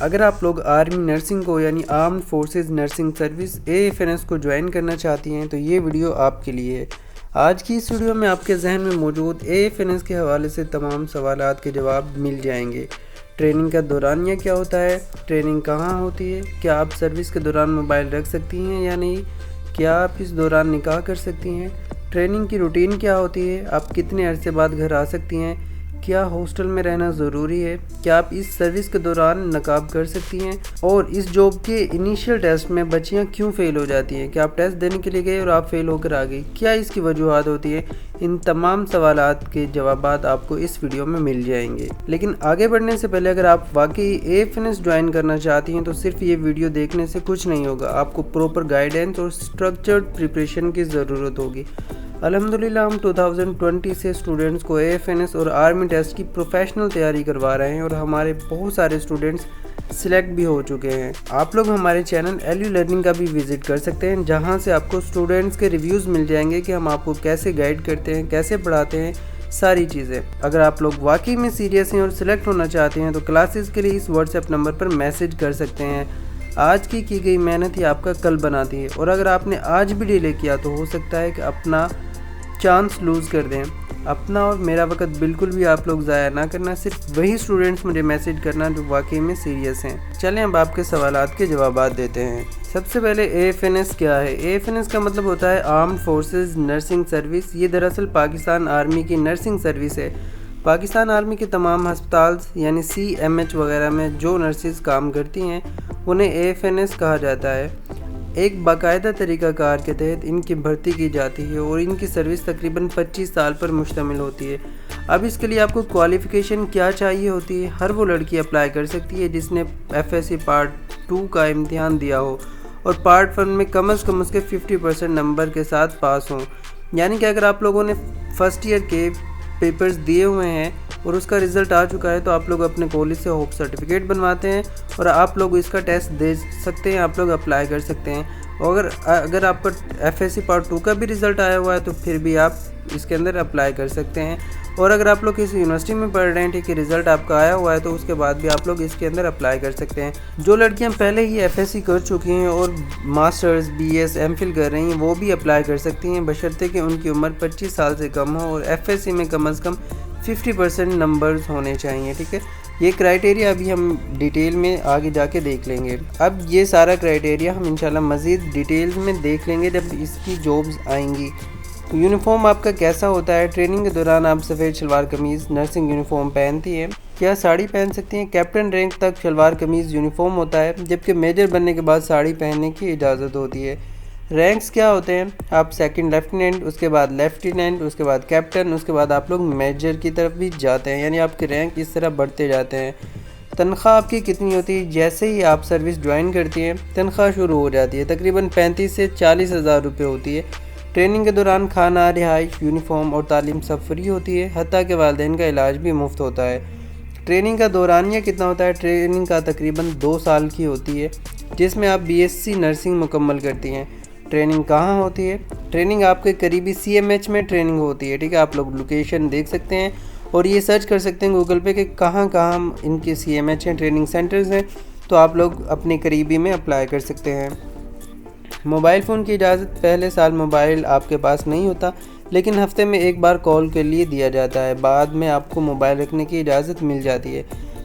اگر آپ لوگ آرمی نرسنگ کو یعنی armed forces nursing service AFNS کو جوائن کرنا چاہتی ہیں تو یہ ویڈیو آپ کے لیے ہے۔ آج کی اس ویڈیو میں آپ کے ذہن میں موجود AFNS کے حوالے سے تمام سوالات کے جواب مل جائیں گے۔ ٹریننگ کا دورانیہ کیا ہوتا ہے؟ ٹریننگ کہاں ہوتی ہے؟ کیا آپ سروس کے دوران موبائل رکھ سکتی ہیں یا نہیں؟ کیا آپ اس دوران نکاح کر سکتی ہیں؟ ٹریننگ کی روٹین کیا ہوتی ہے؟ آپ کتنے عرصے بعد گھر آ سکتی ہیں؟ کیا ہاسٹل میں رہنا ضروری ہے؟ کیا آپ اس سروس کے دوران نقاب کر سکتی ہیں؟ اور اس جاب کے انیشیل ٹیسٹ میں بچیاں کیوں فیل ہو جاتی ہیں؟ کیا آپ ٹیسٹ دینے کے لیے گئے اور آپ فیل ہو کر آ گئی؟ کیا اس کی وجوہات ہوتی ہیں؟ ان تمام سوالات کے جوابات آپ کو اس ویڈیو میں مل جائیں گے۔ لیکن آگے بڑھنے سے پہلے اگر آپ واقعی AFNS جوائن کرنا چاہتی ہیں تو صرف یہ ویڈیو دیکھنے سے کچھ نہیں ہوگا، آپ کو پراپر گائیڈنس اور اسٹرکچرڈ پریپریشن کی ضرورت ہوگی۔ الحمدللہ ہم 2020 سے اسٹوڈنٹس کو AFNS اور آرمی ٹیسٹ کی پروفیشنل تیاری کروا رہے ہیں اور ہمارے بہت سارے اسٹوڈنٹس سلیکٹ بھی ہو چکے ہیں۔ آپ لوگ ہمارے چینل ایلیو لرننگ کا بھی وزٹ کر سکتے ہیں، جہاں سے آپ کو اسٹوڈنٹس کے ریویوز مل جائیں گے کہ ہم آپ کو کیسے گائیڈ کرتے ہیں، کیسے پڑھاتے ہیں، ساری چیزیں۔ اگر آپ لوگ واقعی میں سیریس ہیں اور سلیکٹ ہونا چاہتے ہیں تو کلاسز کے لیے اس واٹس ایپ نمبر پر میسج کر سکتے ہیں۔ آج کی گئی محنت ہی آپ کا کل بناتی ہے، اور اگر آپ نے آج بھی ڈیلے کیا تو ہو سکتا ہے کہ اپنا چانس لوز کر دیں۔ اپنا اور میرا وقت بالکل بھی آپ لوگ ضائع نہ کرنا، صرف وہی اسٹوڈنٹس مجھے میسج کرنا جو واقعی میں سیریس ہیں۔ چلیں اب آپ کے سوالات کے جوابات دیتے ہیں۔ سب سے پہلے AFNS کیا ہے؟ AFNS کا مطلب ہوتا ہے آرمڈ فورسز نرسنگ سروس۔ یہ دراصل پاکستان آرمی کی نرسنگ سروس ہے۔ پاکستان آرمی کے تمام ہسپتالز یعنی CMH وغیرہ میں جو نرسز کام کرتی ہیں انہیں AFNS کہا جاتا ہے۔ ایک باقاعدہ طریقہ کار کے تحت ان کی بھرتی کی جاتی ہے اور ان کی سروس تقریباً 25 سال پر مشتمل ہوتی ہے۔ اب اس کے لیے آپ کو کوالیفیکیشن کیا چاہیے ہوتی ہے؟ ہر وہ لڑکی اپلائی کر سکتی ہے جس نے FSC پارٹ 2 کا امتحان دیا ہو اور پارٹ 1 میں کم از کم اس کے 50% نمبر کے ساتھ پاس ہوں۔ یعنی کہ اگر آپ لوگوں نے فرسٹ ایئر کے پیپرز دیے ہوئے ہیں اور اس کا رزلٹ آ چکا ہے تو آپ لوگ اپنے کالج سے ہوپ سرٹیفکیٹ بنواتے ہیں اور آپ لوگ اس کا ٹیسٹ دے سکتے ہیں، آپ لوگ اپلائی کر سکتے ہیں۔ اور اگر آپ کا FSC پارٹ 2 کا بھی رزلٹ آیا ہوا ہے تو پھر بھی آپ اس کے اندر اپلائی کر سکتے ہیں۔ اور اگر آپ لوگ کسی یونیورسٹی میں پڑھ رہے ہیں، ٹھیک ہے، رزلٹ آپ کا آیا ہوا ہے تو اس کے بعد بھی آپ لوگ اس کے اندر اپلائی کر سکتے ہیں۔ جو لڑکیاں پہلے ہی FSC کر چکی ہیں اور ماسٹرز BS MPhil کر رہی ہیں وہ بھی اپلائی کر سکتی ہیں، بشرطے کہ ان کی عمر 25 سال سے کم ہو اور FSC میں کم از کم 50% نمبرز ہونے چاہیے، ٹھیک ہے۔ یہ کرائٹیریا ابھی ہم ڈیٹیل میں آگے جا کے دیکھ لیں گے۔ اب یہ سارا کرائٹیریا ہم انشاءاللہ مزید ڈیٹیلز میں دیکھ لیں گے جب اس کی جابز آئیں گی۔ یونیفارم آپ کا کیسا ہوتا ہے؟ ٹریننگ کے دوران آپ سفید شلوار قمیض نرسنگ یونیفارم پہنتی ہیں۔ کیا ساڑی پہن سکتی ہیں؟ کیپٹن رینک تک شلوار قمیض یونیفارم ہوتا ہے، جبکہ میجر بننے کے بعد ساڑی پہننے کی اجازت ہوتی ہے۔ رینکس کیا ہوتے ہیں؟ آپ سیکنڈ لیفٹیننٹ، اس کے بعد لیفٹیننٹ، اس کے بعد کیپٹن، اس کے بعد آپ لوگ میجر کی طرف بھی جاتے ہیں، یعنی آپ کے رینک اس طرح بڑھتے جاتے ہیں۔ تنخواہ آپ کی کتنی ہوتی ہے؟ جیسے ہی آپ سروس جوائن کرتی ہیں تنخواہ شروع ہو جاتی ہے، تقریباً 35 سے 40 ہزار روپے ہوتی ہے۔ ٹریننگ کے دوران کھانا، رہائش، یونیفارم اور تعلیم سب فری ہوتی ہے، حتیٰ کہ والدین کا علاج بھی مفت ہوتا ہے۔ ٹریننگ کا دورانیہ کتنا ہوتا ہے؟ ٹریننگ کا تقریباً 2 سال کی ہوتی ہے، جس میں آپ BSc نرسنگ مکمل کرتی ہیں۔ ٹریننگ کہاں ہوتی ہے؟ ٹریننگ آپ کے قریبی CMH میں ٹریننگ ہوتی ہے، ٹھیک ہے۔ آپ لوگ لوکیشن دیکھ سکتے ہیں اور یہ سرچ کر سکتے ہیں گوگل پہ کہ کہاں کہاں ان کے CMH ہیں، ٹریننگ سینٹرز ہیں، تو آپ لوگ اپنے قریبی میں اپلائی کر سکتے ہیں۔ موبائل فون کی اجازت: پہلے سال موبائل آپ کے پاس نہیں ہوتا، لیکن ہفتے میں ایک بار کال کے لیے دیا جاتا ہے، بعد میں آپ کو موبائل رکھنے کی اجازت مل جاتی ہے۔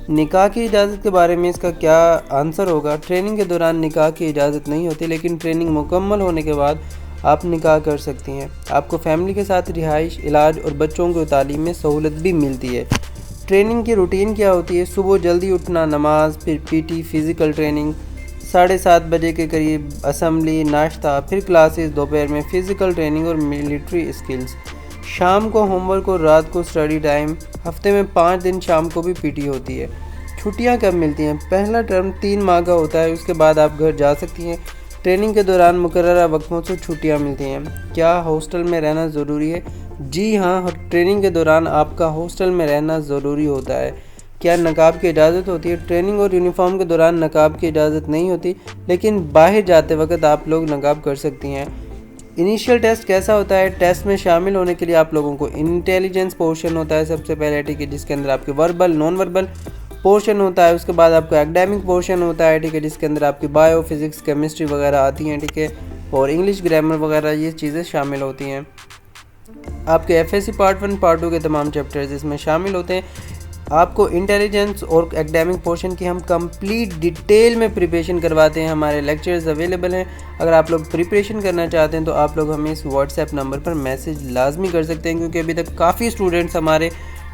نکاح کی اجازت کے بارے میں اس کا کیا آنسر ہوگا؟ ٹریننگ کے دوران نکاح کی اجازت نہیں ہوتی، لیکن ٹریننگ مکمل ہونے کے بعد آپ نکاح کر سکتی ہیں۔ آپ کو فیملی کے ساتھ رہائش، علاج اور بچوں کو تعلیم میں سہولت بھی ملتی ہے۔ ٹریننگ کی روٹین کیا ہوتی ہے؟ صبح جلدی اٹھنا، نماز، پھر PT فزیکل ٹریننگ، 7:30 بجے کے قریب اسمبلی، ناشتہ، پھر کلاسز، دوپہر میں فزیکل ٹریننگ اور ملٹری اسکلز، شام کو ہوم ورک اور رات کو اسٹڈی ٹائم۔ ہفتے میں 5 دن شام کو بھی PT ہوتی ہے۔ چھٹیاں کب ملتی ہیں؟ پہلا ٹرم 3 ماہ کا ہوتا ہے، اس کے بعد آپ گھر جا سکتی ہیں۔ ٹریننگ کے دوران مقررہ وقفوں سے چھٹیاں ملتی ہیں۔ کیا ہاسٹل میں رہنا ضروری ہے؟ جی ہاں، ٹریننگ کے دوران آپ کا ہاسٹل میں رہنا ضروری ہوتا ہے۔ کیا نقاب کی اجازت ہوتی ہے؟ ٹریننگ اور یونیفارم کے دوران نقاب کی اجازت نہیں ہوتی، لیکن باہر جاتے وقت آپ لوگ نقاب کر سکتی ہیں۔ انیشیل ٹیسٹ کیسا ہوتا ہے؟ ٹیسٹ میں شامل ہونے کے لیے آپ لوگوں کو انٹیلیجنس پورشن ہوتا ہے سب سے پہلے، ٹھیک ہے، جس کے اندر آپ کے وربل، نان وربل پورشن ہوتا ہے، اس کے بعد آپ کا ایکڈیمک پورشن ہوتا ہے، ٹھیک ہے، جس کے اندر آپ کی بایو، فزکس، کیمسٹری وغیرہ آتی ہیں، ٹھیک ہے، اور انگلش گرامر وغیرہ یہ چیزیں شامل ہوتی ہیں۔ آپ کے F S C part 1 part 2 کے تمام چیپٹرز اس میں شامل ہوتے ہیں۔ آپ کو انٹیلیجنس اور ایکڈیمک پورشن کی ہم کمپلیٹ ڈیٹیل میں پریپریشن کرواتے ہیں، ہمارے لیکچرز اویلیبل ہیں۔ اگر آپ لوگ پریپریشن کرنا چاہتے ہیں تو آپ لوگ ہمیں اس واٹس ایپ نمبر پر میسج لازمی کر سکتے ہیں، کیونکہ ابھی تک کافی اسٹوڈنٹس ہمارے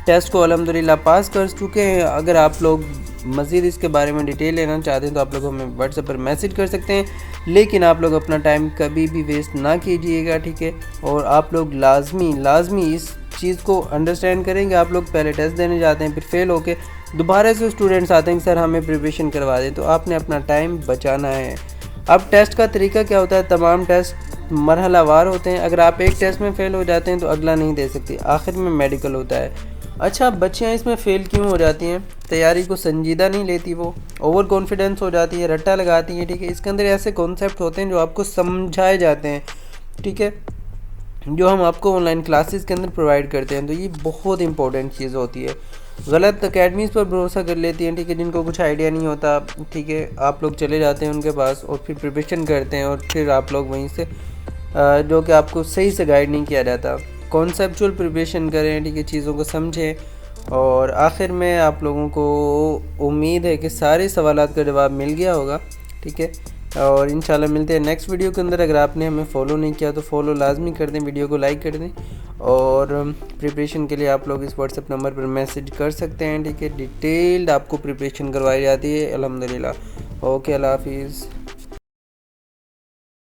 ٹیسٹ کو الحمدللہ پاس کر چکے ہیں۔ اگر آپ لوگ مزید اس کے بارے میں ڈیٹیل لینا چاہتے ہیں تو آپ لوگ ہمیں واٹس ایپ پر میسج کر سکتے ہیں، لیکن آپ لوگ اپنا ٹائم کبھی بھی ویسٹ نہ کیجیے گا، ٹھیک ہے، اور آپ لوگ لازمی اس چیز کو انڈرسٹینڈ کریں گے۔ آپ لوگ پہلے ٹیسٹ دینے جاتے ہیں، پھر فیل ہو کے دوبارہ سے اسٹوڈنٹس آتے ہیں کہ سر ہمیں پریپریشن کروا دیں، تو آپ نے اپنا ٹائم بچانا ہے۔ اب ٹیسٹ کا طریقہ کیا ہوتا ہے؟ تمام ٹیسٹ مرحلہ وار ہوتے ہیں۔ اگر آپ ایک ٹیسٹ میں فیل ہو جاتے ہیں تو اگلا نہیں دے سکتے، آخر میں میڈیکل ہوتا ہے۔ اچھا، بچیاں اس میں فیل کیوں ہو جاتی ہیں؟ تیاری کو سنجیدہ نہیں لیتی، وہ اوور کانفیڈنس ہو جاتی ہے، رٹا لگاتی ہیں، ٹھیک ہے۔ اس کے اندر ایسے کانسیپٹ ہوتے ہیں جو آپ کو سمجھائے جاتے ہیں، ٹھیک ہے، جو ہم آپ کو آن لائن کلاسز کے اندر پرووائڈ کرتے ہیں، تو یہ بہت امپورٹنٹ چیز ہوتی ہے۔ غلط اکیڈمیز پر بھروسہ کر لیتی ہیں، ٹھیک ہے، جن کو کچھ آئیڈیا نہیں ہوتا، ٹھیک ہے، آپ لوگ چلے جاتے ہیں ان کے پاس اور پھر پریپریشن کرتے ہیں، اور پھر آپ لوگ وہیں سے جو کہ آپ کو صحیح سے گائیڈ نہیں کیا جاتا۔ کانسیپچول پریپریشن کریں، ٹھیک ہے، چیزوں کو سمجھیں، اور آخر میں آپ لوگوں کو امید ہے کہ سارے سوالات کا جواب مل گیا ہوگا، ٹھیک ہے، اور انشاءاللہ ملتے ہیں نیکسٹ ویڈیو کے اندر۔ اگر آپ نے ہمیں فالو نہیں کیا تو فالو لازمی کر دیں، ویڈیو کو لائک کر دیں، اور پریپریشن کے لیے آپ لوگ اس واٹس ایپ نمبر پر میسج کر سکتے ہیں، ٹھیک ہے، ڈیٹیلڈ آپ کو پریپریشن کروائی جاتی ہے الحمدللہ۔ اوکے، اللہ حافظ۔